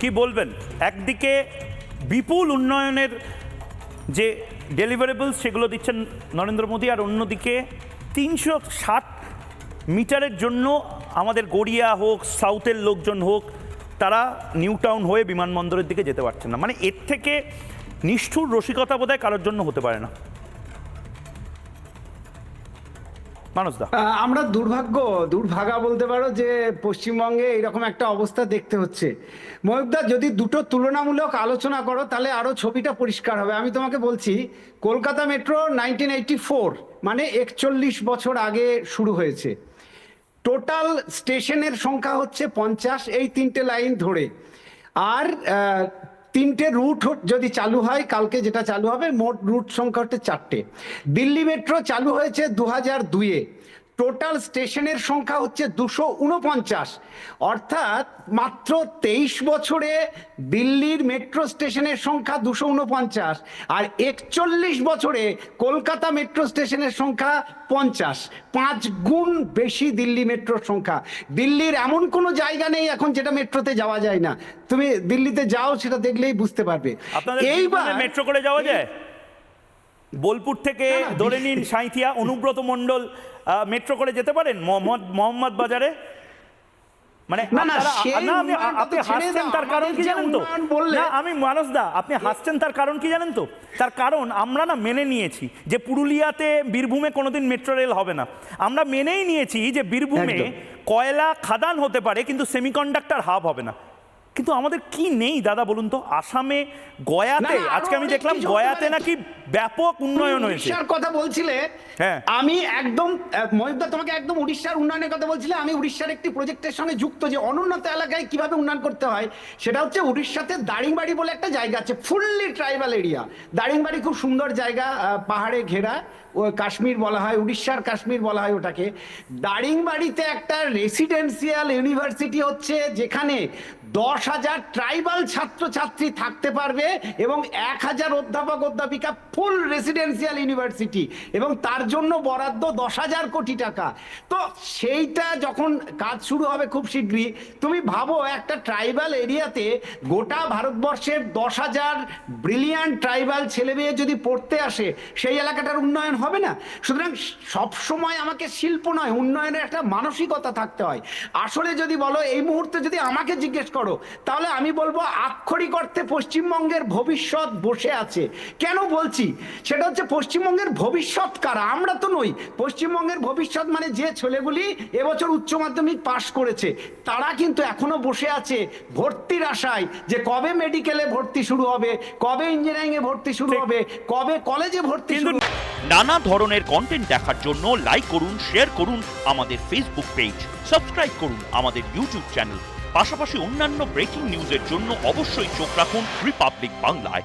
কি বলবেন? একদিকে বিপুল উন্নয়নের যে ডেলিভারেবলস সেগুলো দিচ্ছেন নরেন্দ্র মোদী, আর অন্যদিকে 360 মিটারের জন্য আমাদের গড়িয়া হোক, সাউথের লোকজন হোক, তারা নিউ টাউন হয়ে বিমানবন্দরের দিকে যেতে পারছেন না। মানে এর থেকে নিষ্ঠুর রসিকতা বোধহয় কারোর জন্য হতে পারে না। মানুষদা, আমরা দুর্ভাগা বলতে পারো যে পশ্চিমবঙ্গে এরকম একটা অবস্থা দেখতে হচ্ছে। ময়ূকদা, যদি দুটো তুলনামূলক আলোচনা করো তাহলে আরো ছবিটা পরিষ্কার হবে। আমি তোমাকে বলছি, কলকাতা মেট্রো 1984 মানে 41 বছর আগে শুরু হয়েছে। টোটাল স্টেশনের সংখ্যা হচ্ছে 50, এই 3টে লাইন ধরে। আর 3টে রুট যদি চালু হয়, কালকে যেটা চালু হবে, মোট রুট সংখ্যা হচ্ছে 4টে। দিল্লি মেট্রো চালু হয়েছে 2002-এ। টোটাল স্টেশনের সংখ্যা হচ্ছে 249, অর্থাৎ মাত্র 23 বছরে দিল্লির মেট্রো স্টেশনের সংখ্যা 249, আর 41 বছরে কলকাতা মেট্রো স্টেশনের সংখ্যা 50। 5 গুণ বেশি দিল্লি মেট্রোর সংখ্যা। দিল্লির এমন কোনো জায়গা নেই এখন যেটা মেট্রোতে যাওয়া যায় না। তুমি দিল্লিতে যাও, সেটা দেখলেই বুঝতে পারবে। এইবার মেট্রো করে যাওয়া যায়? বোলপুর থেকে ধরে নিন সাঁইথিয়া, অনুব্রত মণ্ডল মেট্রো করে যেতে পারেন মোহাম্মদ বাজারে। মানে আপনি হাসছেন, তার কারণ কি জানেন তো? না, আমি মানুষদা, আপনি হাসছেন তার কারণ কি জানেন তো? তার কারণ আমরা না মেনে নিয়েছি যে পুরুলিয়াতে, বীরভূমে কোনোদিন মেট্রো রেল হবে না। আমরা মেনেই নিয়েছি যে বীরভূমে কয়লা খাদান হতে পারে কিন্তু সেমিকন্ডাক্টর হাব হবে না। কিন্তু আমাদের কি নেই দাদা বলুন তো? আসামে, গয়াতে, আজকে আমি দেখলাম গয়াতে নাকি ব্যাপক উন্নয়ন হয়েছে। উড়িষ্যার কথা বলছিলে, হ্যাঁ, আমি একদম মহিউদ্দা তোমাকে একদম উড়িষ্যার উন্নয়নের কথা বলছিলে। আমি উড়িষ্যার একটি প্রজেক্টের সঙ্গে যুক্ত, যে অনুন্নত এলাকায় কিভাবে উন্নয়ন করতে হয় সেটা হচ্ছে, উড়িষ্যাতে দারিংবাড়ি বলে একটা জায়গা আছে, ফুললি ট্রাইবাল এরিয়া। দারিংবাড়ি খুব সুন্দর জায়গা, পাহাড়ে ঘেরা, ও কাশ্মীর বলা হয়, উড়িষ্যার কাশ্মীর বলা হয় ওটাকে। দারিংবাড়িতে একটা রেসিডেন্সিয়াল ইউনিভার্সিটি হচ্ছে, যেখানে 10,000 ট্রাইবাল ছাত্রছাত্রী থাকতে পারবে এবং 1,000 অধ্যাপক অধ্যাপিকা, ফুল রেসিডেন্সিয়াল ইউনিভার্সিটি, এবং তার জন্য বরাদ্দ 10,000 কোটি টাকা। তো সেইটা যখন কাজ শুরু হবে খুব শীঘ্রই, তুমি ভাবো একটা ট্রাইবাল এরিয়াতে গোটা ভারতবর্ষের 10,000 ব্রিলিয়ান্ট ট্রাইবাল ছেলে মেয়ে যদি পড়তে আসে, সেই এলাকাটার উন্নয়ন হবে না? সুতরাং সবসময় আমাকে শিল্প নয়, উন্নয়নের একটা মানসিকতা থাকতে হয়। আসলে যদি বলো, এই মুহূর্তে যদি আমাকে জিজ্ঞেস করো, তাহলে আমি বলবো আক্ষরিক অর্থে পশ্চিমবঙ্গের ভবিষ্যৎ বসে আছে। কেন বলছি? সেটা হচ্ছে, পশ্চিমবঙ্গের ভবিষ্যৎ কারা? আমরা তো নই। পশ্চিমবঙ্গের ভবিষ্যৎ মানে যে ছেলেগুলি এবছর উচ্চ মাধ্যমিক পাশ করেছে, তারা কিন্তু এখনো বসে আছে ভর্তির আশায়, যে কবে মেডিকেলে ভর্তি শুরু হবে, কবে ইঞ্জিনিয়ারিং এ ভর্তি শুরু হবে, কবে কলেজে ভর্তি শুরু হবে। নানা ধরনের কন্টেন্ট দেখার জন্য লাইক করুন, শেয়ার করুন আমাদের ফেসবুক পেজ, সাবস্ক্রাইব করুন আমাদের ইউটিউব চ্যানেল। পাশাপাশি অন্যান্য ব্রেকিং নিউজের জন্য অবশ্যই চোখ রাখুন রিপাবলিক বাংলায়।